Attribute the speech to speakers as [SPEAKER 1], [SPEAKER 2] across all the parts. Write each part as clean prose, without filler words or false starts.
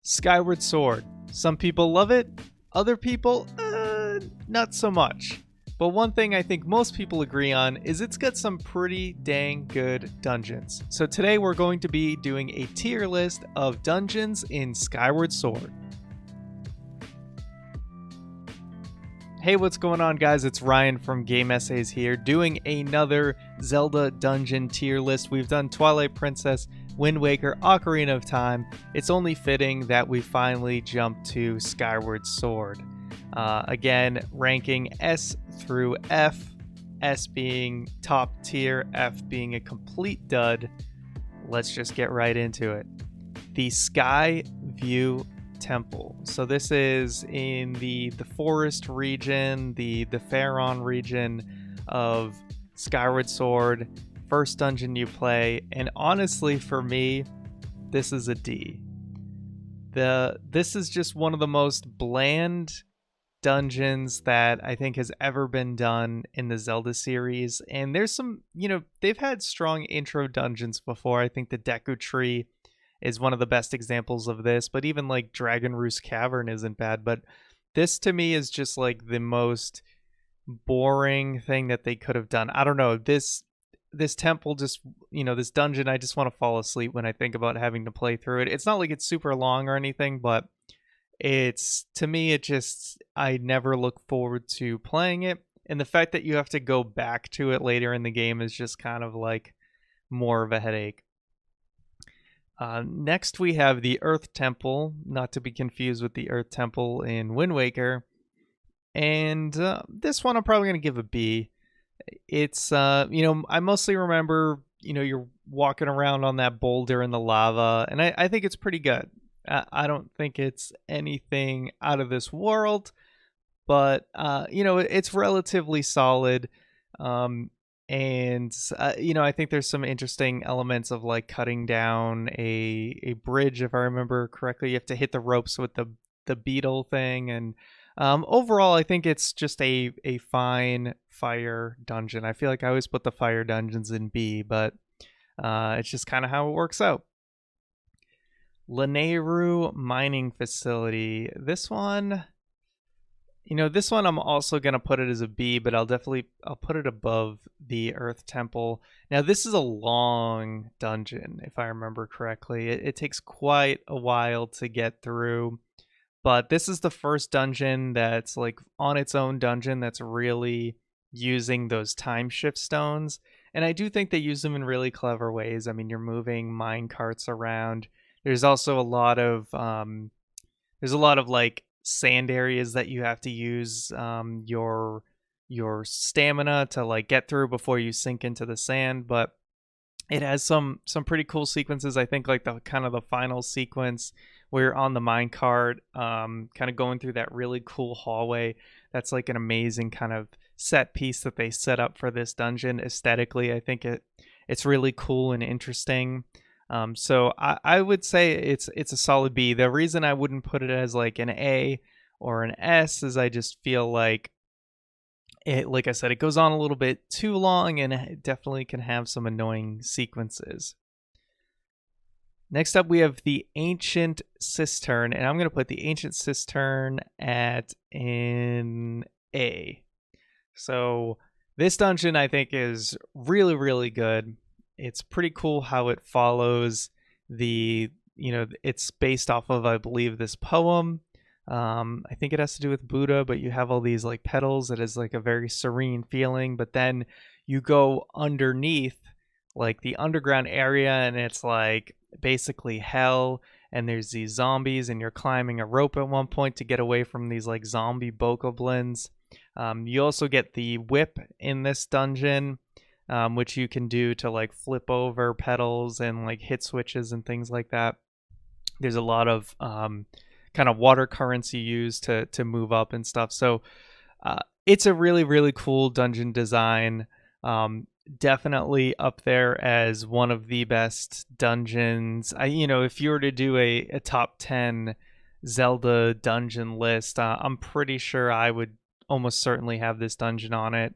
[SPEAKER 1] Skyward Sword. Some people love it, other people, not so much. But one thing I think most people agree on is it's got some pretty dang good dungeons. So today we're going to be doing a tier list of dungeons in Skyward Sword. Hey, what's going on, guys? It's Ryan from Game Essays here, doing another Zelda dungeon tier list. We've done Twilight Princess, Wind Waker, Ocarina of Time. It's only fitting that we finally jump to Skyward Sword. Again, ranking S through F, S being top tier, F being a complete dud. Let's just get right into it. The Sky View Temple. So this is in the forest region, the Faron region of Skyward Sword. First dungeon you play, and honestly for me, this is a D. This is just one of the most bland dungeons that I think has ever been done in the Zelda series. And there's some, they've had strong intro dungeons before. I think the Deku Tree is one of the best examples of this, but even like Dragon Roost Cavern isn't bad. But this to me is just like the most boring thing that they could have done. I don't know, this temple just, this dungeon, I just want to fall asleep when I think about having to play through it. It's not like it's super long or anything, but it's, to me, it just, I never look forward to playing it. And the fact that you have to go back to it later in the game is just kind of like more of a headache. Next we have the Earth Temple, not to be confused with the Earth Temple in Wind Waker. And this one I'm probably going to give a B. It's, I mostly remember, you're walking around on that boulder in the lava, and I think it's pretty good. I don't think it's anything out of this world, but, it's relatively solid. I think there's some interesting elements of like cutting down a bridge, if I remember correctly. You have to hit the ropes with the beetle thing, and overall, I think it's just a fine fire dungeon. I feel like I always put the fire dungeons in B, but it's just kind of how it works out. Leneru Mining Facility. This one I'm also going to put it as a B, but I'll put it above the Earth Temple. Now, this is a long dungeon, if I remember correctly. It takes quite a while to get through. But this is the first dungeon that's like on its own dungeon that's really using those time shift stones. And I do think they use them in really clever ways. I mean, you're moving mine carts around. There's also a lot of like sand areas that you have to use your stamina to like get through before you sink into the sand. But it has some pretty cool sequences. I think like the kind of the final sequence where you're on the minecart, kind of going through that really cool hallway. That's like an amazing kind of set piece that they set up for this dungeon aesthetically. I think it's really cool and interesting. So I would say it's a solid B. The reason I wouldn't put it as like an A or an S is I just feel like it, like I said, it goes on a little bit too long, and it definitely can have some annoying sequences. Next up, we have the Ancient Cistern, and I'm going to put the Ancient Cistern at an A. So this dungeon, I think, is really, really good. It's pretty cool how it follows it's based off of, I believe, this poem. I think it has to do with Buddha, but you have all these like petals. It is like a very serene feeling, but then you go underneath like the underground area, and it's like basically hell, and there's these zombies, and you're climbing a rope at one point to get away from these like zombie bokoblins. You also get the whip in this dungeon, which you can do to like flip over pedals and like hit switches and things like that. There's a lot of kind of water currents you use to move up and stuff. So it's a really, really cool dungeon design. Definitely up there as one of the best dungeons. If you were to do a top 10 Zelda dungeon list, I'm pretty sure I would almost certainly have this dungeon on it.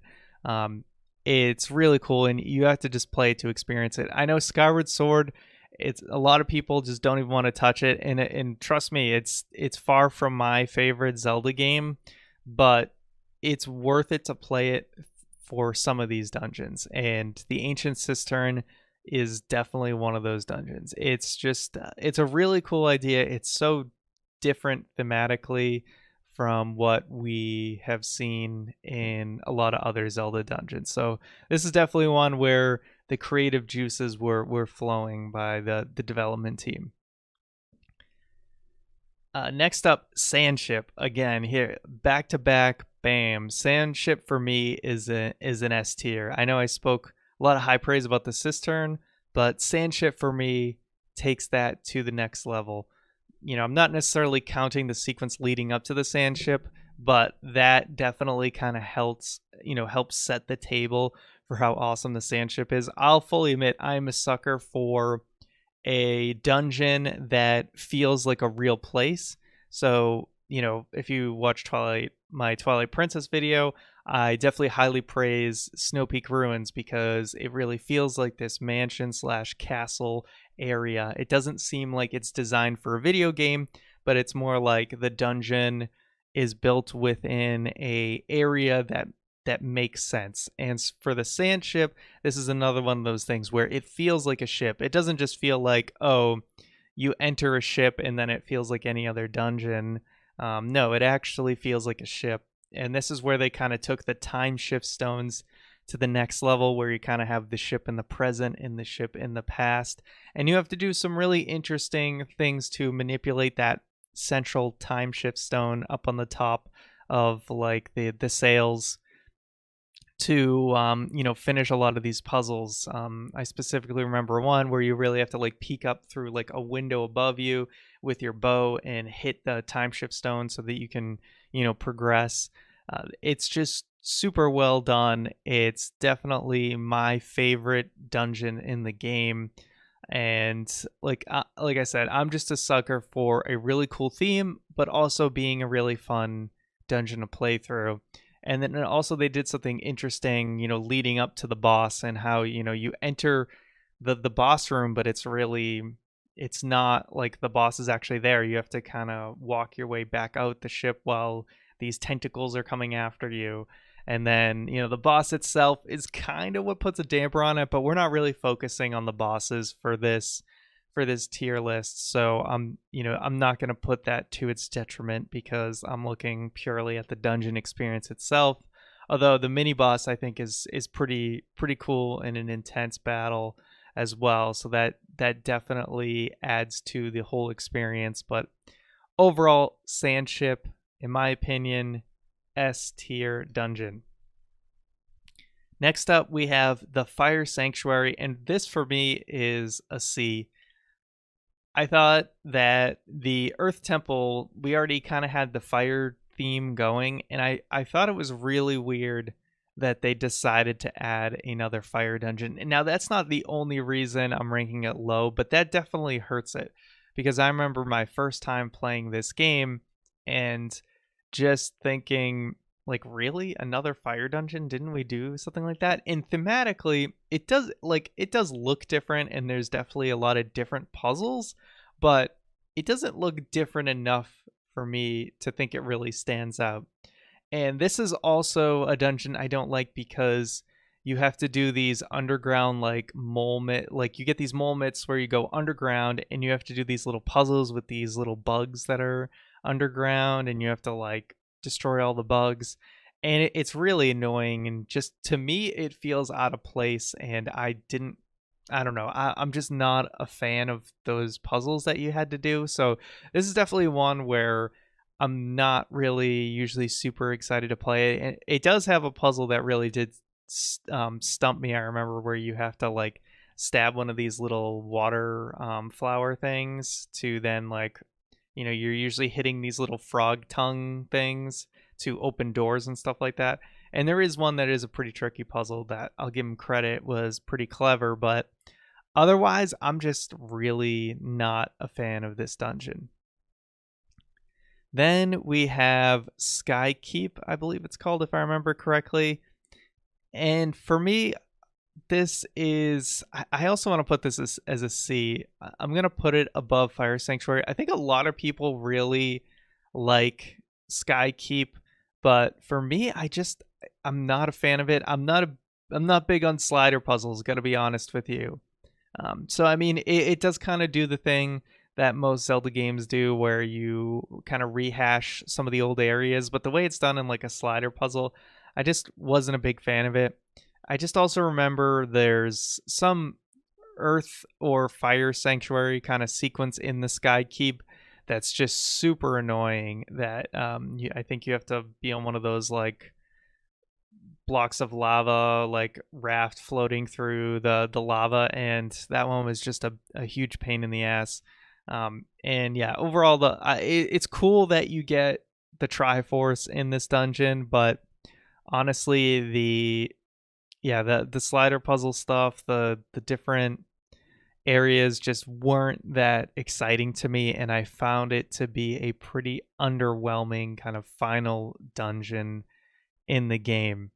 [SPEAKER 1] It's really cool, and you have to just play to experience it. I know Skyward Sword It's a lot of people just don't even want to touch it, and trust me, it's far from my favorite Zelda game, but it's worth it to play it for some of these dungeons. And the Ancient Cistern is definitely one of those dungeons. It's just it's a really cool idea. It's so different thematically from what we have seen in a lot of other Zelda dungeons. So this is definitely one where the creative juices were flowing by the development team. Next up, Sandship. Again, here back to back, bam. Sandship for me is an S tier. I know I spoke a lot of high praise about the Cistern, but Sandship for me takes that to the next level. You know, I'm not necessarily counting the sequence leading up to the Sandship, but that definitely kind of helps set the table for how awesome the Sandship is. I'll fully admit I'm a sucker for a dungeon that feels like a real place. So, you know, if you watch my Twilight Princess video, I definitely highly praise Snow Peak Ruins because it really feels like this mansion slash castle area. It doesn't seem like it's designed for a video game, but it's more like the dungeon is built within a area that makes sense. And for the Sandship, this is another one of those things where it feels like a ship. It doesn't just feel like, oh, you enter a ship and then it feels like any other dungeon. No, it actually feels like a ship. And this is where they kind of took the time shift stones to the next level, where you kind of have the ship in the present and the ship in the past. And you have to do some really interesting things to manipulate that central time shift stone up on the top of like the sails to finish a lot of these puzzles. I specifically remember one where you really have to like peek up through like a window above you with your bow and hit the time shift stone so that you can progress. It's just super well done. It's definitely my favorite dungeon in the game. And like I said, I'm just a sucker for a really cool theme, but also being a really fun dungeon to play through. And then also they did something interesting, leading up to the boss, and how you enter the boss room, but it's not like the boss is actually there. You have to kind of walk your way back out the ship while these tentacles are coming after you. And then the boss itself is kind of what puts a damper on it, but we're not really focusing on the bosses for this tier list. So I'm not going to put that to its detriment because I'm looking purely at the dungeon experience itself. Although the mini boss I think is pretty cool in an intense battle as well. So that definitely adds to the whole experience. But overall, Sandship, in my opinion, S tier dungeon. Next up, we have the Fire Sanctuary, and this for me is a C. I thought that the Earth Temple, we already kind of had the fire theme going, and I thought it was really weird that they decided to add another fire dungeon. And now that's not the only reason I'm ranking it low, but that definitely hurts it, because I remember my first time playing this game and just thinking, like, really, another fire dungeon? Didn't we do something like that? And thematically, it does look different, and there's definitely a lot of different puzzles, but it doesn't look different enough for me to think it really stands out. And this is also a dungeon I don't like because you have to do these underground like like you get these mole mitts where you go underground and you have to do these little puzzles with these little bugs that are underground, and you have to like destroy all the bugs, and it's really annoying, and just to me it feels out of place. And I don't know, I'm just not a fan of those puzzles that you had to do. So this is definitely one where I'm not really usually super excited to play it. And it does have a puzzle that really did stump me. I remember where you have to like stab one of these little water flower things to then like you're usually hitting these little frog tongue things to open doors and stuff like that. And there is one that is a pretty tricky puzzle that I'll give him credit was pretty clever, but otherwise I'm just really not a fan of this dungeon. Then we have Skykeep, I believe it's called, if I remember correctly. And for me, this is, I also want to put this as a C. I'm going to put it above Fire Sanctuary. I think a lot of people really like Skykeep, but for me, I'm not a fan of it. I'm not big on slider puzzles, got to be honest with you. So I mean, it does kind of do the thing that most Zelda games do, where you kind of rehash some of the old areas, but the way it's done in like a slider puzzle, I just wasn't a big fan of it. I just also remember there's some Earth or Fire Sanctuary kind of sequence in the Skykeep that's just super annoying. That I think you have to be on one of those like blocks of lava, like raft floating through the lava, and that one was just a huge pain in the ass. And yeah, overall, it's cool that you get the Triforce in this dungeon, but honestly, the slider puzzle stuff, the different areas just weren't that exciting to me, and I found it to be a pretty underwhelming kind of final dungeon in the game.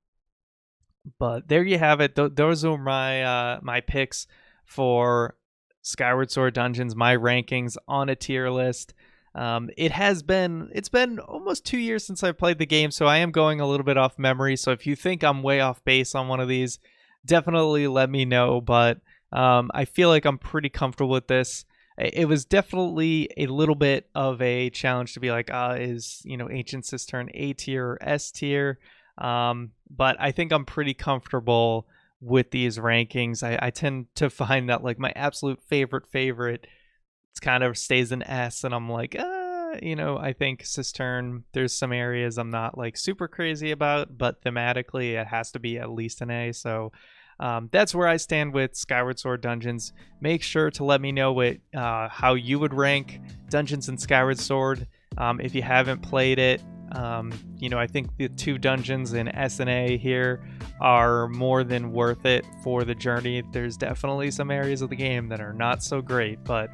[SPEAKER 1] But there you have it. Those are my picks for Skyward Sword Dungeons, my rankings on a tier list. It's been almost 2 years since I played the game, so I am going a little bit off memory. So if you think I'm way off base on one of these, definitely let me know. But I feel like I'm pretty comfortable with this. It was definitely a little bit of a challenge to be like, is Ancient Cistern A tier or S tier? But I think I'm pretty comfortable with these rankings. I tend to find that like my absolute favorite it's kind of stays an S, and I'm like, I think Cistern, there's some areas I'm not like super crazy about, but thematically it has to be at least an A. So that's where I stand with Skyward Sword Dungeons. Make sure to let me know how you would rank Dungeons in Skyward Sword. If you haven't played it, I think the 2 dungeons in S and A here are more than worth it for the journey. There's definitely some areas of the game that are not so great, but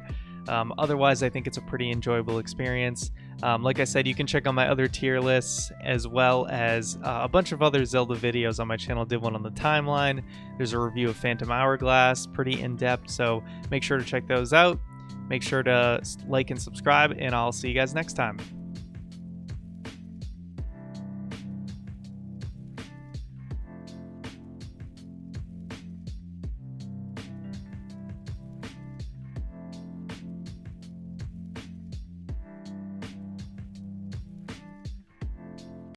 [SPEAKER 1] otherwise I think it's a pretty enjoyable experience. Like I said, you can check out my other tier lists, as well as a bunch of other Zelda videos on my channel. Did one on the timeline. There's a review of Phantom Hourglass, pretty in-depth, so make sure to check those out. Make sure to like and subscribe, and I'll see you guys next time.